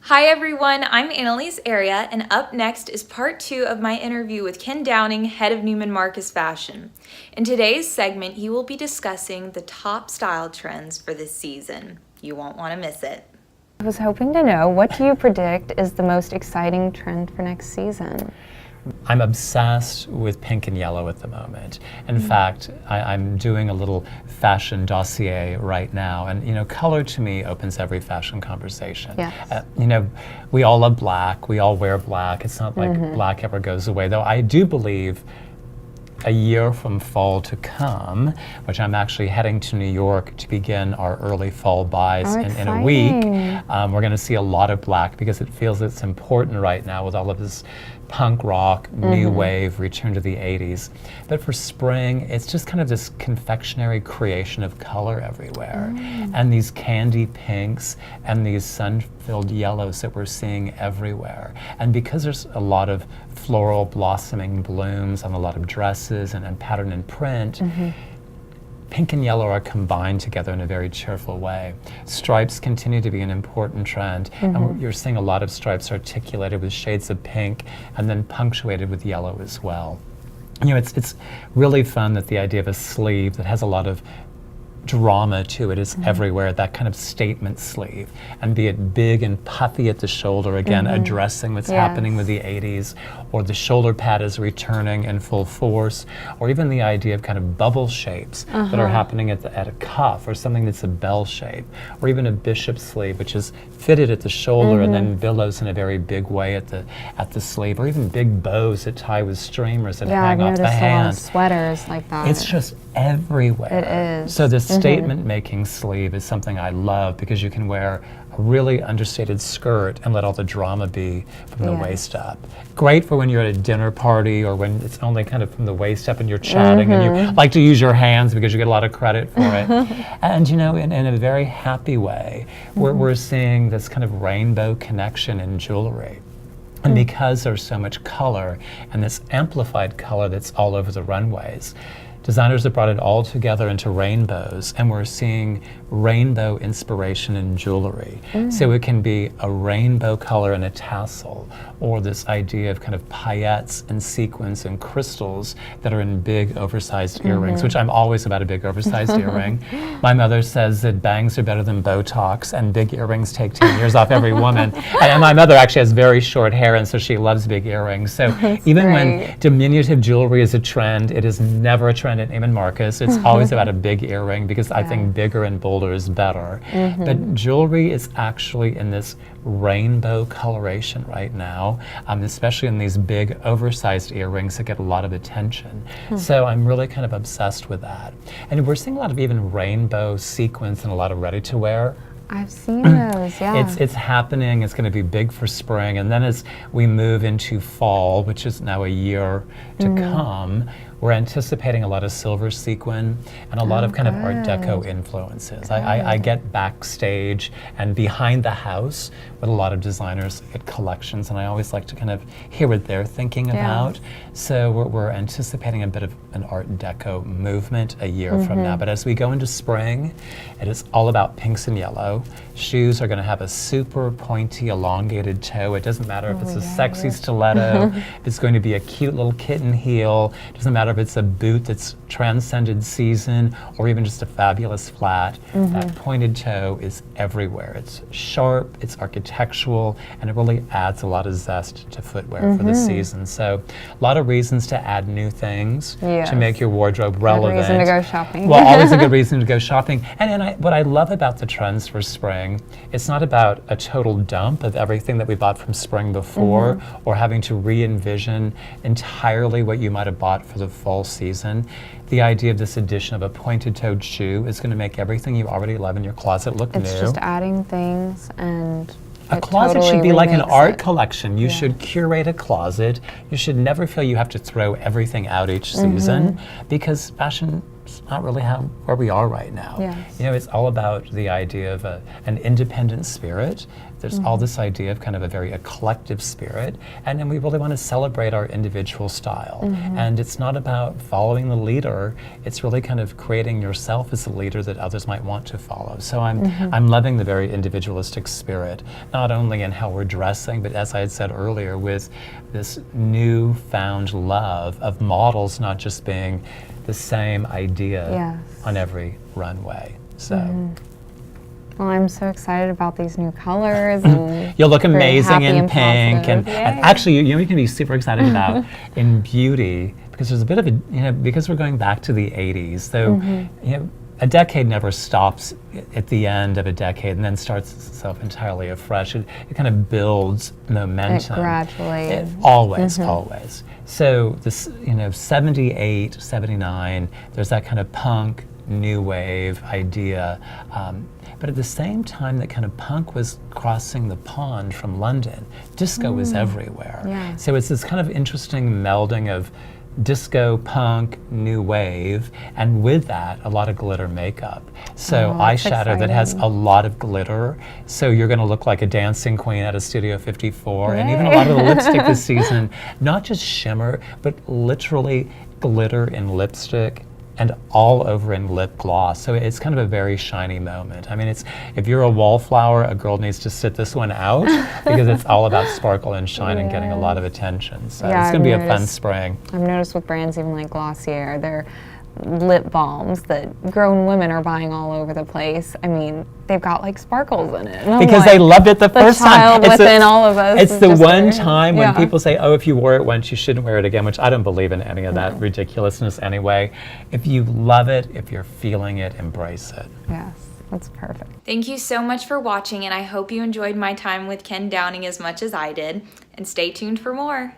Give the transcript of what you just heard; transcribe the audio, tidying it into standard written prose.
Hi everyone, I'm Anneliese Aeria, and up next is part 2 of my interview with Ken Downing, head of Newman Marcus Fashion. In today's segment, he will be discussing the top style trends for this season. You won't want to miss it. I was hoping to know, what do you predict is the most exciting trend for next season? I'm obsessed with pink and yellow at the moment. In fact, I'm doing a little fashion dossier right now, and color to me opens every fashion conversation. Yes. We all love black, we all wear black. It's not like black ever goes away, though I do believe a year from fall to come, which I'm actually heading to New York to begin our early fall buys in a week. We're going to see a lot of black because it feels it's important right now with all of this punk rock, new wave, return to the 80s. But for spring, it's just kind of this confectionery creation of color everywhere. And these candy pinks and these sun-filled yellows that we're seeing everywhere. And because there's a lot of floral blossoming blooms on a lot of dresses and pattern and print, pink and yellow are combined together in a very cheerful way. Stripes continue to be an important trend, and you're seeing a lot of stripes articulated with shades of pink and then punctuated with yellow as well. It's really fun that the idea of a sleeve that has a lot of drama to it is everywhere, that kind of statement sleeve, and be it big and puffy at the shoulder, again addressing what's happening with the 80s, or the shoulder pad is returning in full force, or even the idea of kind of bubble shapes that are happening at a cuff, or something that's a bell shape, or even a bishop sleeve which is fitted at the shoulder and then billows in a very big way at the sleeve, or even big bows that tie with streamers that hang off the hand. A lot of sweaters like that. It's just everywhere. It is. So this statement-making sleeve is something I love because you can wear a really understated skirt and let all the drama be from the waist up. Great for when you're at a dinner party or when it's only kind of from the waist up and you're chatting and you like to use your hands because you get a lot of credit for it. And in a very happy way, we're seeing this kind of rainbow connection in jewelry. And because there's so much color and this amplified color that's all over the runways, designers have brought it all together into rainbows, and we're seeing rainbow inspiration in jewelry. So it can be a rainbow color in a tassel, or this idea of kind of paillettes and sequins and crystals that are in big oversized earrings, which I'm always about a big oversized earring. My mother says that bangs are better than Botox, and big earrings take 10 years off every woman. And my mother actually has very short hair, and so she loves big earrings. So even when diminutive jewelry is a trend, it is never a trend at Newman Marcus. It's always about a big earring because I think bigger and bolder is better. But jewelry is actually in this rainbow coloration right now, especially in these big oversized earrings that get a lot of attention. So I'm really kind of obsessed with that. And we're seeing a lot of even rainbow sequins and a lot of ready-to-wear. I've seen those, yeah. It's happening. It's going to be big for spring. And then as we move into fall, which is now a year to come, we're anticipating a lot of silver sequin and a lot of kind of Art Deco influences. I get backstage and behind the house with a lot of designers at collections, and I always like to kind of hear what they're thinking about. So we're anticipating a bit of an Art Deco movement a year from now. But as we go into spring, it is all about pinks and yellow. Shoes are going to have a super pointy, elongated toe. It doesn't matter if it's a sexy stiletto, if it's going to be a cute little kitten heel. It doesn't matter if it's a boot that's transcended season or even just a fabulous flat. That pointed toe is everywhere. It's sharp, it's architectural, and it really adds a lot of zest to footwear for the season. So a lot of reasons to add new things to make your wardrobe relevant. Good reason to go shopping. Well, always a good reason to go shopping. And what I love about the trends for spring, it's not about a total dump of everything that we bought from spring before or having to re-envision entirely what you might have bought for the fall season. The idea of this addition of a pointed-toed shoe is going to make everything you already love in your closet look new. It's just adding things, and a closet should be like an art collection. You should curate a closet. You should never feel you have to throw everything out each season, because fashion is not really where we are right now. It's all about the idea of an independent spirit There's all this idea of kind of a very collective spirit, and then we really want to celebrate our individual style. And it's not about following the leader, it's really kind of creating yourself as a leader that others might want to follow. So I'm loving the very individualistic spirit, not only in how we're dressing, but as I had said earlier, with this newfound love of models not just being the same idea on every runway. So. Well, I'm so excited about these new colors. And you'll look amazing happy in and pink, and positive. actually, you can be super excited about in beauty, because there's a bit of a, because we're going back to the 80s. So, a decade never stops at the end of a decade and then starts itself entirely afresh. It kind of builds momentum. It gradually. Always. So this, 78, 79, there's that kind of punk, new wave idea. But at the same time that kind of punk was crossing the pond from London, disco was everywhere. Yeah. So it's this kind of interesting melding of disco, punk, new wave, and with that, a lot of glitter makeup. So eyeshadow that has a lot of glitter, so you're going to look like a dancing queen at a Studio 54, and even a lot of the lipstick this season, not just shimmer, but literally glitter in lipstick and all over in lip gloss. So it's kind of a very shiny moment. I mean, if you're a wallflower, a girl needs to sit this one out because it's all about sparkle and shine and getting a lot of attention. So it's going to be a fun spring. I've noticed with brands even like Glossier, their lip balms that grown women are buying all over the place. I mean, they've got like sparkles in it. And because they loved it the first time. The child within all of us. It's the one time when people say, oh, if you wore it once, you shouldn't wear it again, which I don't believe in any of that ridiculousness anyway. If you love it, if you're feeling it, embrace it. Yes, that's perfect. Thank you so much for watching, and I hope you enjoyed my time with Ken Downing as much as I did. And stay tuned for more.